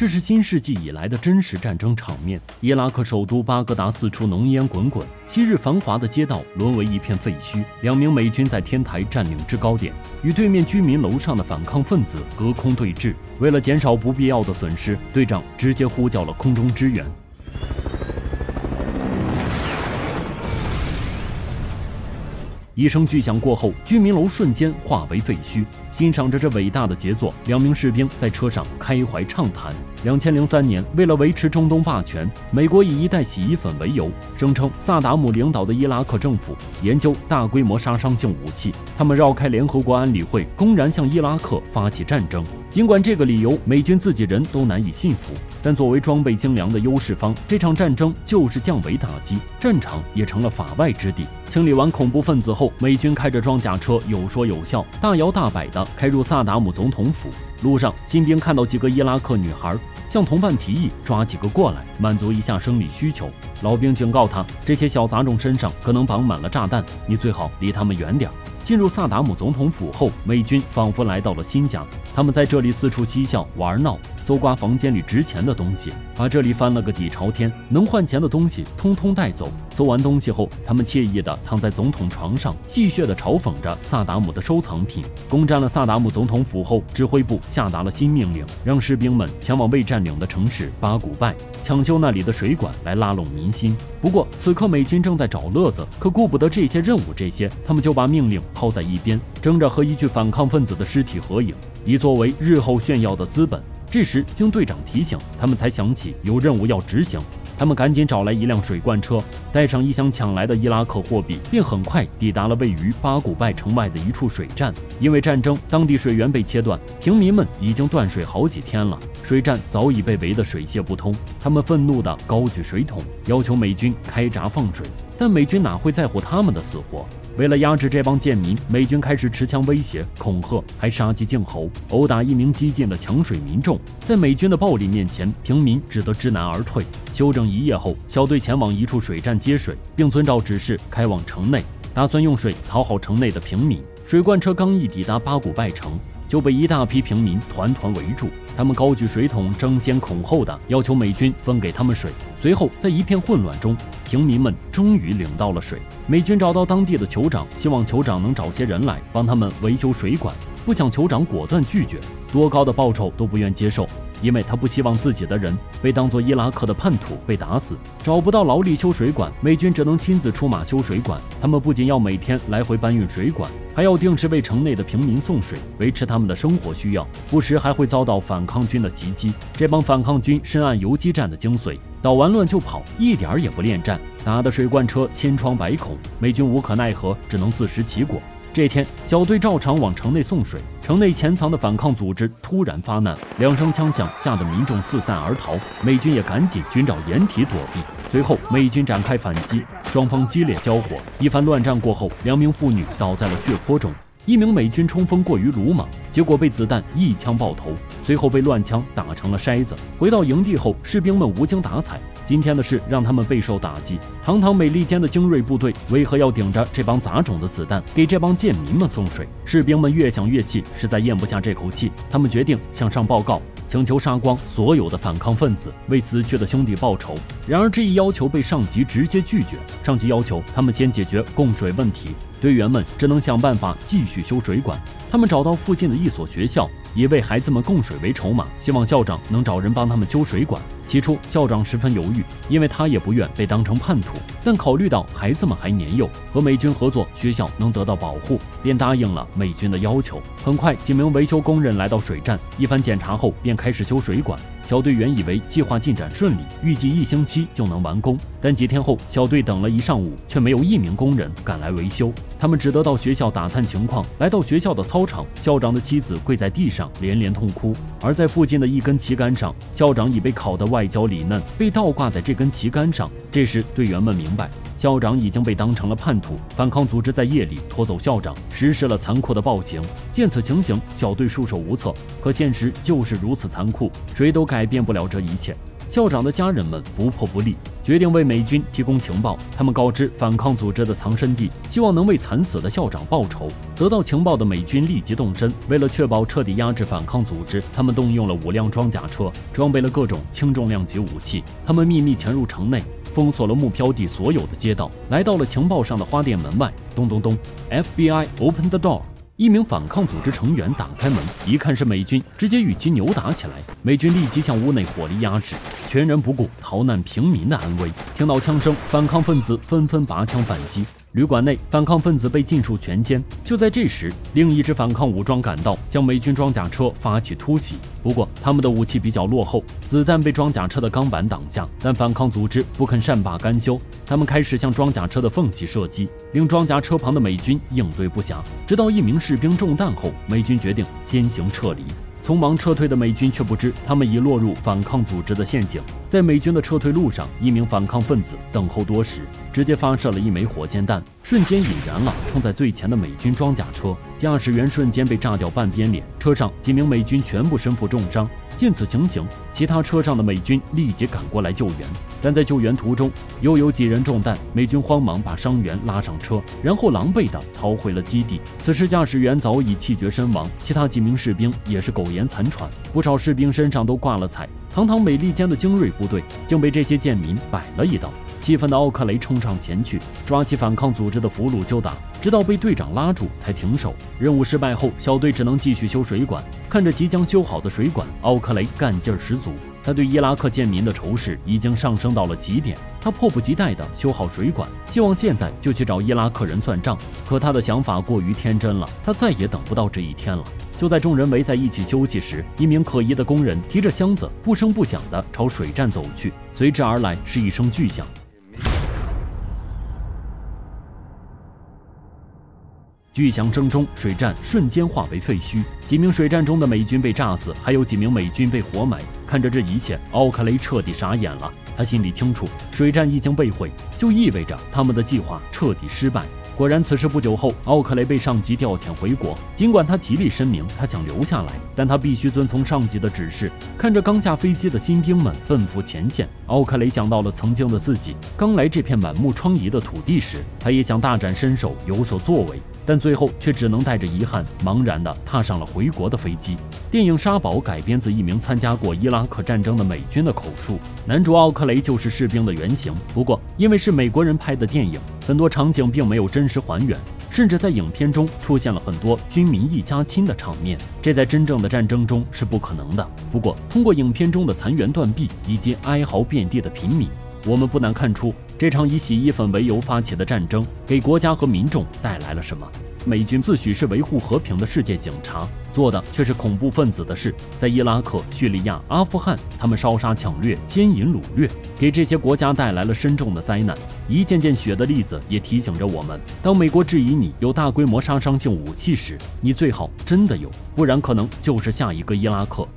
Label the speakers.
Speaker 1: 这是新世纪以来的真实战争场面。伊拉克首都巴格达四处浓烟滚滚，昔日繁华的街道沦为一片废墟。2名美军在天台占领制高点，与对面居民楼上的反抗分子隔空对峙。为了减少不必要的损失，队长直接呼叫了空中支援。一声巨响过后，居民楼瞬间化为废墟。欣赏着这伟大的杰作，2名士兵在车上开怀畅谈。2003年，为了维持中东霸权，美国以一袋洗衣粉为由，声称萨达姆领导的伊拉克政府研究大规模杀伤性武器。他们绕开联合国安理会，公然向伊拉克发起战争。尽管这个理由美军自己人都难以信服，但作为装备精良的优势方，这场战争就是降维打击，战场也成了法外之地。清理完恐怖分子后，美军开着装甲车有说有笑，大摇大摆地开入萨达姆总统府。路上，新兵看到几个伊拉克女孩，向同伴提议抓几个过来，满足一下生理需求。老兵警告他，这些小杂种身上可能绑满了炸弹，你最好离他们远点。进入萨达姆总统府后，美军仿佛来到了新家，他们在这里四处嬉笑玩闹，搜刮房间里值钱的东西，把这里翻了个底朝天，能换钱的东西通通带走。搜完东西后，他们惬意地躺在总统床上，戏谑地嘲讽着萨达姆的收藏品。攻占了萨达姆总统府后，指挥部下达了新命令，让士兵们前往未占领的城市巴古拜，抢修那里的水管来拉拢民心。不过此刻美军正在找乐子，可顾不得这些任务，他们就把命令抛在一边，争着和一具反抗分子的尸体合影，以作为日后炫耀的资本。这时经队长提醒，他们才想起有任务要执行。他们赶紧找来一辆水罐车，带上一箱抢来的伊拉克货币，便很快抵达了位于巴古拜城外的一处水站。因为战争，当地水源被切断，平民们已经断水好几天了，水站早已被围得水泄不通。他们愤怒地高举水桶，要求美军开闸放水，但美军哪会在乎他们的死活？为了压制这帮贱民，美军开始持枪威胁、恐吓，还杀鸡儆猴，殴打一名激进的抢水民众。在美军的暴力面前，平民只得知难而退。休整一夜后，小队前往一处水站接水，并遵照指示开往城内，打算用水讨好城内的平民。水罐车刚一抵达巴古拜城，就被一大批平民团团围住，他们高举水桶，争先恐后地要求美军分给他们水。随后，在一片混乱中，平民们终于领到了水。美军找到当地的酋长，希望酋长能找些人来帮他们维修水管，不想酋长果断拒绝，多高的报酬都不愿接受，因为他不希望自己的人被当作伊拉克的叛徒被打死。找不到劳力修水管，美军只能亲自出马修水管。他们不仅要每天来回搬运水管，还要定时为城内的平民送水，维持他们的生活需要，不时还会遭到反抗军的袭击。这帮反抗军深谙游击战的精髓，捣完乱就跑，一点也不恋战，打得水罐车千疮百孔。美军无可奈何，只能自食其果。这天，小队照常往城内送水，城内潜藏的反抗组织突然发难，2声枪响吓得民众四散而逃，美军也赶紧寻找掩体躲避。随后，美军展开反击，双方激烈交火。一番乱战过后，2名妇女倒在了血泊中。一名美军冲锋过于鲁莽，结果被子弹一枪爆头，随后被乱枪打成了筛子。回到营地后，士兵们无精打采。今天的事让他们备受打击。堂堂美利坚的精锐部队，为何要顶着这帮杂种的子弹给这帮贱民们送水？士兵们越想越气，实在咽不下这口气，他们决定向上报告，请求杀光所有的反抗分子，为死去的兄弟报仇。然而这一要求被上级直接拒绝，上级要求他们先解决供水问题。队员们只能想办法继续修水管。他们找到附近的一所学校，以为孩子们供水为筹码，希望校长能找人帮他们修水管。起初，校长十分犹豫，因为他也不愿被当成叛徒，但考虑到孩子们还年幼，和美军合作，学校能得到保护，便答应了美军的要求。很快，几名维修工人来到水站，一番检查后，便开始修水管。小队原以为计划进展顺利，预计1星期就能完工，但几天后，小队等了一上午，却没有1名工人赶来维修。他们只得到学校打探情况。来到学校的操场，校长的妻子跪在地上连连痛哭，而在附近的一根旗杆上，校长已被烤得外焦里嫩，被倒挂在这根旗杆上。这时，队员们明白，校长已经被当成了叛徒，反抗组织在夜里拖走校长，实施了残酷的暴行。见此情形，小队束手无策，可现实就是如此残酷，谁都改变不了这一切。校长的家人们不破不立，决定为美军提供情报。他们告知反抗组织的藏身地，希望能为惨死的校长报仇。得到情报的美军立即动身，为了确保彻底压制反抗组织，他们动用了5辆装甲车，装备了各种轻重量级武器。他们秘密潜入城内，封锁了目标地所有的街道，来到了情报上的花店门外。咚咚咚 ，FBI open the door。一名反抗组织成员打开门，一看是美军，直接与其扭打起来。美军立即向屋内火力压制，全然不顾逃难平民的安危。听到枪声，反抗分子纷纷拔枪反击。旅馆内，反抗分子被尽数全歼。就在这时，另一支反抗武装赶到，向美军装甲车发起突袭。不过，他们的武器比较落后，子弹被装甲车的钢板挡下。但反抗组织不肯善罢甘休，他们开始向装甲车的缝隙射击，令装甲车旁的美军应对不暇。直到一名士兵中弹后，美军决定先行撤离。匆忙撤退的美军却不知，他们已落入反抗组织的陷阱。在美军的撤退路上，一名反抗分子等候多时，直接发射了一枚火箭弹，瞬间引燃了冲在最前的美军装甲车，驾驶员瞬间被炸掉半边脸，车上几名美军全部身负重伤。见此情形，其他车上的美军立即赶过来救援，但在救援途中又有几人中弹，美军慌忙把伤员拉上车，然后狼狈地逃回了基地。此时驾驶员早已气绝身亡，其他几名士兵也是苟延残喘，不少士兵身上都挂了彩。堂堂美利坚的精锐部队竟被这些贱民摆了一道。气愤的奥克雷冲上前去，抓起反抗组织的俘虏就打，直到被队长拉住才停手。任务失败后，小队只能继续修水管。看着即将修好的水管，奥克雷干劲十足。他对伊拉克贱民的仇视已经上升到了极点，他迫不及待地修好水管，希望现在就去找伊拉克人算账。可他的想法过于天真了，他再也等不到这一天了。就在众人围在一起休息时，一名可疑的工人提着箱子，不声不响地朝水站走去，随之而来是一声巨响。巨响声中，水站瞬间化为废墟，几名水站中的美军被炸死，还有几名美军被活埋。看着这一切，奥克雷彻底傻眼了。他心里清楚，水站已经被毁，就意味着他们的计划彻底失败。果然，此事不久后，奥克雷被上级调遣回国。尽管他极力声明他想留下来，但他必须遵从上级的指示。看着刚下飞机的新兵们奔赴前线，奥克雷想到了曾经的自己，刚来这片满目疮痍的土地时，他也想大展身手，有所作为。但最后却只能带着遗憾，茫然地踏上了回国的飞机。电影《沙堡》改编自一名参加过伊拉克战争的美军的口述，男主奥克雷就是士兵的原型。不过，因为是美国人拍的电影，很多场景并没有真实还原，甚至在影片中出现了很多军民一家亲的场面，这在真正的战争中是不可能的。不过，通过影片中的残垣断壁以及哀嚎遍地的平民，我们不难看出，这场以洗衣粉为由发起的战争给国家和民众带来了什么。美军自诩是维护和平的世界警察，做的却是恐怖分子的事。在伊拉克、叙利亚、阿富汗，他们烧杀抢掠、奸淫掳掠，给这些国家带来了深重的灾难。一件件血的例子也提醒着我们，当美国质疑你有大规模杀伤性武器时，你最好真的有，不然可能就是下一个伊拉克。